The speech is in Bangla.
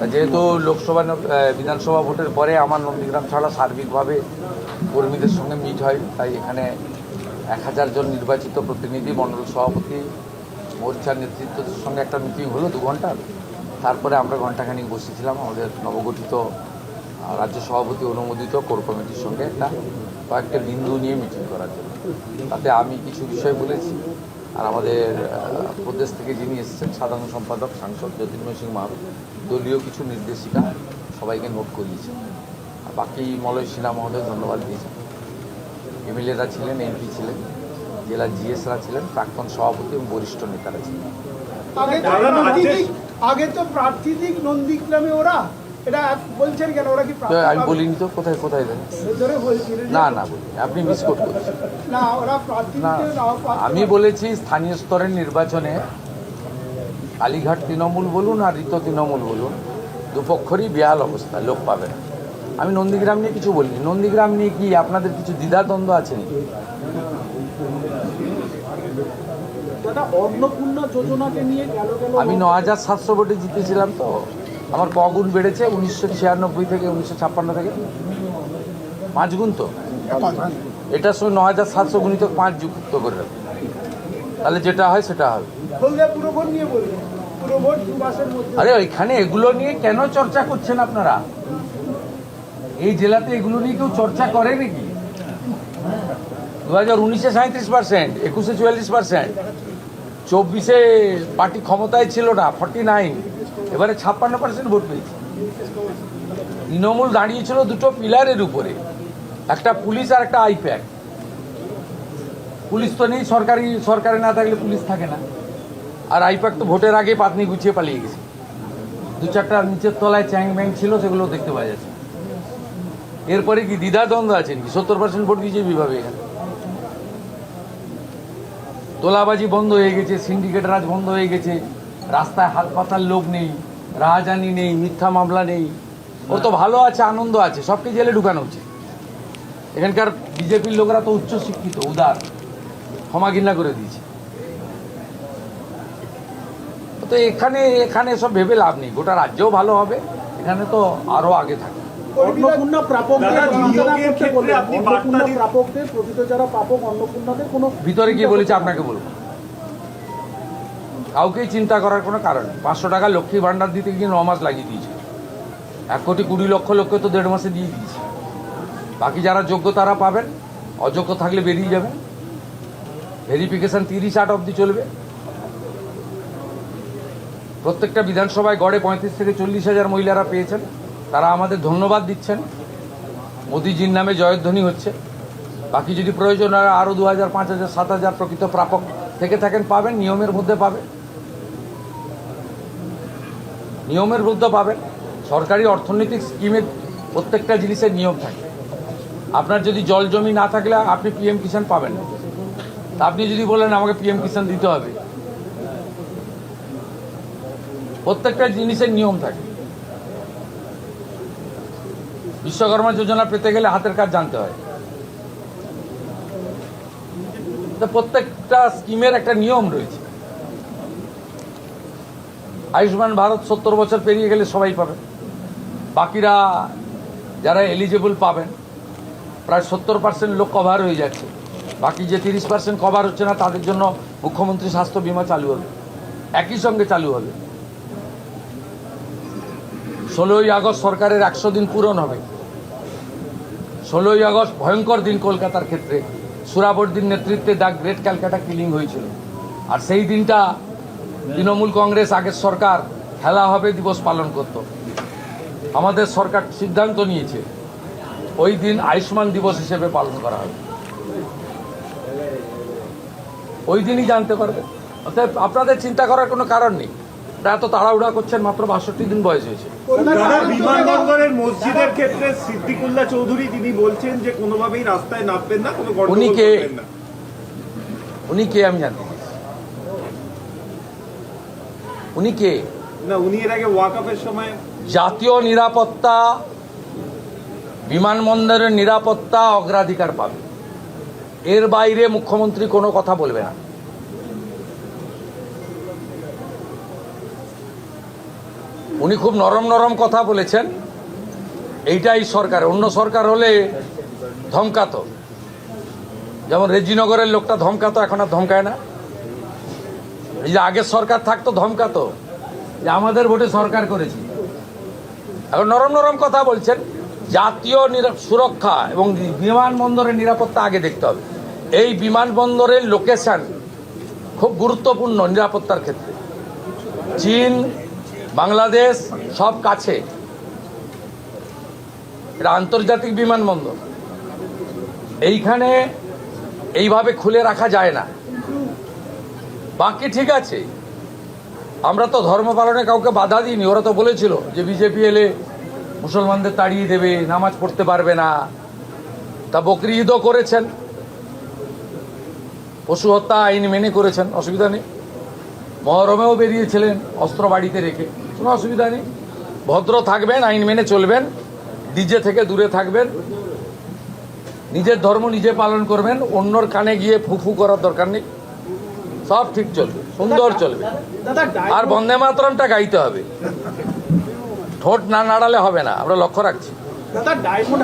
যেহেতু লোকসভা বিধানসভা ভোটের পরে আমার নন্দীগ্রাম ছাড়া সার্বিকভাবে কর্মীদের সঙ্গে মিট হয়, তাই এখানে 1000 জন নির্বাচিত প্রতিনিধি, মণ্ডল সভাপতি, মোর্চার নেতৃত্বের সঙ্গে একটা মিটিং হলো 2 ঘন্টা। তারপরে আমরা ঘণ্টাখানিক বসেছিলাম আমাদের নবগঠিত রাজ্য সভাপতি অনুমোদিত কোর কমিটির সঙ্গে একটা কয়েকটা বিন্দু নিয়ে মিটিং করার জন্য। তাতে আমি কিছু বিষয় বলেছি, আর আমাদের প্রদেশ থেকে যিনি এসেছেন সাধারণ সম্পাদক সাংসদ জ্যোতির্ময় সিং মাহাতো দলীয় কিছু নির্দেশিকা সবাইকে নোট করিয়েছেন। আর বাকি মলয় সিনহা মহোদয় ধন্যবাদ দিয়েছেন। এমএলএরা ছিলেন, এমপি ছিলেন, জেলার জিএসরা ছিলেন, প্রাক্তন সভাপতি এবং বরিষ্ঠ নেতারা ছিলেন। আগে তো প্রার্থীদিক নন্দীগ্রামে ওরা এটা বলছেন কেন? ওরা কি আমি বলিনি তো, কোথায় কোথায় দেন না না বলি, আপনি মিসকোট করছেন। না, ওরা প্রার্থী না, আমি বলেছি স্থানীয় স্তরের নির্বাচনে কালীঘাট তৃণমূল বলুন আর ঋত তৃণমূল বলুন, দুপক্ষরই বেহাল অবস্থা, লোক পাবে না। আমি নন্দীগ্রাম নিয়ে কিছু বলিনি। নন্দীগ্রাম নিয়ে কি আপনাদের কিছু দ্বিধাদ্বন্দ্ব আছে নাকি? অন্নপূর্ণা যোজনাকে নিয়ে আমি 9700 ভোটে জিতেছিলাম, তো আমার কগুণ বেড়েছে 1996 থেকে 1956 থেকে 5 গুণ। তো এটার সঙ্গে 9700 গুণিত 5 যুক্ত করে রাখবে, তাহলে যেটা হয় সেটা হবে। আরে ওইখানে এগুলো নিয়ে কেন চর্চা করছেন আপনারা? এই জেলাতে এগুলো নিয়ে কেউ চর্চা করে নাকি? 2019-এ 37%, 21-এ 44%, 24-এ পার্টি ক্ষমতায় ছিল না 49, এবারে 56% ভোট পেয়েছে। তৃণমূল দাঁড়িয়েছিল দুটো পিলারের উপরে, একটা পুলিশ আর একটা আইপ্যাক। পুলিশ তো নেই, সরকারে না থাকলে পুলিশ থাকে না, আর আইপ্যাক তো ভোটের আগে পাতনি গুছিয়ে পালিয়ে গেছে। 2-4টা নিচের তলায় চ্যাং ব্যাং ছিল, সেগুলো দেখতে পাওয়া যাচ্ছে। এরপরে কি দ্বিধাদ্বন্দ্ব আছে নাকি? 70% ভোট বিজেপি পাবে এখানে। তোলাবাজি বন্ধ হয়ে গেছে, সিন্ডিকেট রাজ বন্ধ হয়ে গেছে, রাস্তায় হাত পাতার লোক নেই, রাহাজানি নেই, মিথ্যা মামলা নেই। ওর তো ভালো আছে, আনন্দ আছে, সবকে জেলে ঢুকানো উচিত। এখানকার বিজেপির লোকরা তো উচ্চ শিক্ষিত, উদার, ক্ষমা ঘৃণা করে দিয়েছে। তো এখানে সব ভেবে লাভ নেই। গোটা রাজ্যও ভালো হবে, এখানে তো আরো আগে থাকে। অন্নপূর্ণা প্রাপকদের প্রকৃত যারা প্রাপক অন্নপূর্ণাদের কোনো ভিতরে গিয়ে বলেছে আপনাকে বলবো, কাউকেই চিন্তা করার কোনো কারণ নেই। 500 টাকা লক্ষ্মী ভাণ্ডার দিতে গিয়ে 9 মাস লাগিয়ে দিয়েছে। 1,20,00,000 লোককে তো 1.5 মাসে দিয়ে দিয়েছে। বাকি যারা যোগ্য তারা পাবেন, অযোগ্য থাকলে বেরিয়ে যাবেন। ভেরিফিকেশন 30-8 অবধি চলবে। প্রত্যেকটা বিধানসভায় গড়ে 35 থেকে 40 হাজার মহিলারা পেয়েছেন, তারা আমাদের ধন্যবাদ দিচ্ছেন। মোদিজির নামে জয়ধ্বনি হচ্ছে। বাকি যদি প্রয়োজন হয় আরও 2,000, 5,000, 7,000 প্রকৃত প্রাপক থেকে থাকেন, পাবেন, নিয়মের মধ্যে পাবেন, নিয়মের মধ্যে পাবেন। সরকারি অর্থনৈতিক স্কিমের প্রত্যেকটা জিনিসের নিয়ম থাকে। আপনার যদি জল জমি না থাকলে আপনি পিএম কিষাণ পাবেন না। তা আপনি যদি বলেন আমাকে পিএম কিষাণ দিতে হবে, প্রত্যেকটা জিনিসের নিয়ম থাকে। বিশ্বকর্মা যোজনা পেতে গেলে হাতের কাজ জানতে হয়। তো প্রত্যেকটা স্কিমের একটা নিয়ম রয়েছে। আয়ুষ্মান ভারত 70 বছর পেরিয়ে গেলে সবাই পাবেন, বাকিরা যারা এলিজেবল পাবেন। প্রায় 70% লোক কভার হয়ে যাচ্ছে। বাকি যে 30% কভার হচ্ছে না, তাদের জন্য মুখ্যমন্ত্রী স্বাস্থ্য বীমা চালু হবে, একই সঙ্গে চালু হবে। 16ই আগস্ট সরকারের 100 দিন পূরণ হবে। 16ই আগস্ট ভয়ঙ্কর দিন কলকাতার ক্ষেত্রে। সুরাবর্দির নেতৃত্বে দ্য গ্রেট ক্যালকাটা কিলিং হয়েছিল, আর সেই দিনটা তৃণমূল কংগ্রেস আগের সরকার খেলা হবে দিবস পালন করত। আমাদের সরকার সিদ্ধান্ত নিয়েছে ওই দিন আয়ুষ্মান দিবস হিসেবে পালন করা হবে। ওই দিনই জানতে পারবে। অর্থাৎ আপনাদের চিন্তা করার কোনো কারণ নেই। এত তাড়াহুড়া করছেন, মাত্র 62 দিন বয়স হয়েছে। বিমানবন্দরের মসজিদের ক্ষেত্রে সিদ্দিকুল্লাহ চৌধুরী তিনি বলছেন যে কোনোভাবেই রাস্তায় নামবেন না, কোনো গন্ডগোল করবেন না। উনি কে আমি জানি? উনি কে? না, উনি এর আগে ওয়াকফের সময় জাতীয় নিরাপত্তা, বিমানবন্দরের নিরাপত্তা অগ্রাধিকার পাবে। এর বাইরে মুখ্যমন্ত্রী কোনো কথা বলবে না। উনি খুব নরম নরম কথা বলেছেন। এইটাই সরকার, অন্য সরকার হলে ধমকাতো, যেমন রেজিনগরের লোকটা ধমকাতো, এখন আর ধমকায় না। এই যে আগের সরকার থাকতো ধমকাতো যে আমাদের ভোটে সরকার করেছি, এখন নরম নরম কথা বলছেন। জাতীয় সুরক্ষা এবং বিমানবন্দরের নিরাপত্তা আগে দেখতে হবে। এই বিমানবন্দরের লোকেশন খুব গুরুত্বপূর্ণ নিরাপত্তার ক্ষেত্রে। চীন, বাংলাদেশ সব কাছে, এটা আন্তর্জাতিক বিমানবন্দর। এইখানে এইভাবে খুলে রাখা যায় না। বাকি ঠিক আছে, আমরা তো ধর্ম পালনে কাউকে বাধা দিইনি। ওরা তো বলেছিল যে বিজেপি এলে মুসলমানদের তাড়িয়ে দেবে, নামাজ পড়তে পারবে না। তা বকরি ঈদও করেছেন, পশু হত্যা আইন মেনে করেছেন, অসুবিধা নেই। মহরমেও বেরিয়েছিলেন অস্ত্র বাড়িতে রেখে, কোনো অসুবিধা নেই। ভদ্র থাকবেন, আইন মেনে চলবেন, ডিজে থেকে দূরে থাকবেন, নিজের ধর্ম নিজে পালন করবেন, অন্যর কানে গিয়ে ফুফু করার দরকার নেই। সব ঠিক চলবে, সুন্দর চলবে। দাদা আর বন্দে মাতরমটা গাইতে হবে, ঠোঁট না নাড়ালে হবে না, আমরা লক্ষ্য রাখছি। দাদা ডায়মন্ড